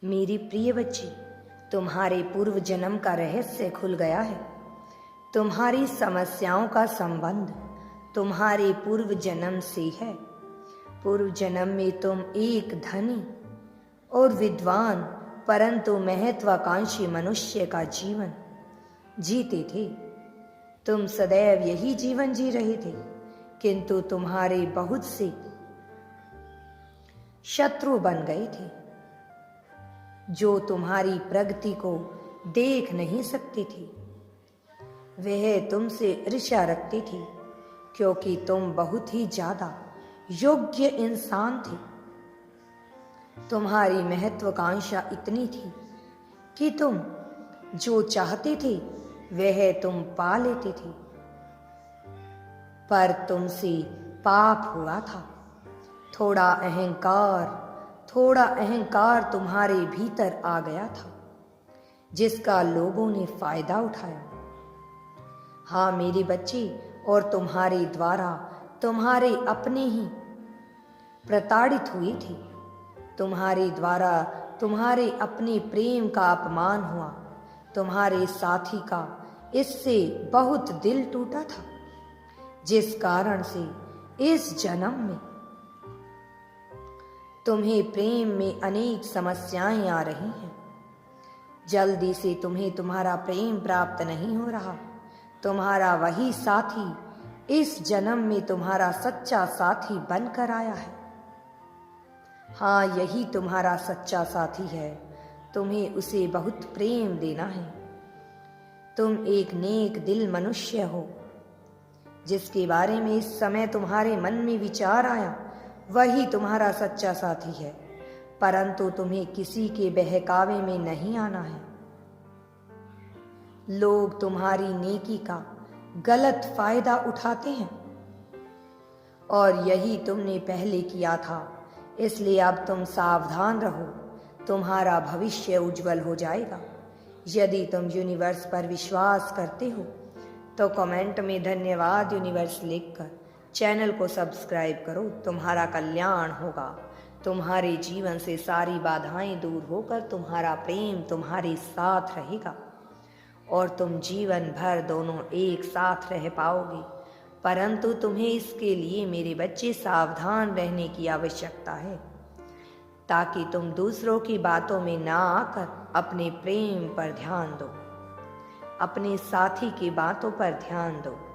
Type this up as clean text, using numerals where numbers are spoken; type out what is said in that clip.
मेरी प्रिय बच्ची, तुम्हारे पूर्व जन्म का रहस्य खुल गया है। तुम्हारी समस्याओं का संबंध तुम्हारे पूर्व जन्म से है। पूर्व जन्म में तुम एक धनी और विद्वान परंतु महत्वाकांक्षी मनुष्य का जीवन जीते थे। तुम सदैव यही जीवन जी रहे थे, किंतु तुम्हारे बहुत से शत्रु बन गए थे जो तुम्हारी प्रगति को देख नहीं सकते थे। वह तुमसे ईर्ष्या रखते थे क्योंकि तुम बहुत ही ज्यादा योग्य इंसान थे। तुम्हारी महत्वाकांक्षा इतनी थी कि तुम जो चाहते थे वह तुम पा लेते थे, पर तुमसे पाप हुआ था। थोड़ा अहंकार तुम्हारे भीतर आ गया था, जिसका लोगों ने फायदा उठाया। हाँ मेरे बच्चे, और तुम्हारे द्वारा तुम्हारे अपने ही प्रताड़ित हुए थे। तुम्हारे द्वारा तुम्हारे अपने प्रेम का अपमान हुआ। तुम्हारे साथी का इससे बहुत दिल टूटा था, जिस कारण से इस जन्म में तुम्हें प्रेम में अनेक समस्याएं आ रही हैं। जल्दी से तुम्हें तुम्हारा प्रेम प्राप्त नहीं हो रहा। तुम्हारा वही साथी इस जन्म में तुम्हारा सच्चा साथी बनकर आया है। हाँ, यही तुम्हारा सच्चा साथी है। तुम्हें उसे बहुत प्रेम देना है। तुम एक नेक दिल मनुष्य हो। जिसके बारे में इस समय तुम्हारे मन में विचार आया वही तुम्हारा सच्चा साथी है, परंतु तुम्हें किसी के बहकावे में नहीं आना है। लोग तुम्हारी नेकी का गलत फायदा उठाते हैं और यही तुमने पहले किया था, इसलिए अब तुम सावधान रहो। तुम्हारा भविष्य उज्जवल हो जाएगा। यदि तुम यूनिवर्स पर विश्वास करते हो तो कमेंट में धन्यवाद यूनिवर्स लिखकर चैनल को सब्सक्राइब करो। तुम्हारा कल्याण होगा। तुम्हारे जीवन से सारी बाधाएं दूर होकर तुम्हारा प्रेम तुम्हारे साथ रहेगा और तुम जीवन भर दोनों एक साथ रह पाओगे। परंतु तुम्हें इसके लिए मेरे बच्चे सावधान रहने की आवश्यकता है, ताकि तुम दूसरों की बातों में ना आकर अपने प्रेम पर ध्यान दो, अपने साथी की बातों पर ध्यान दो।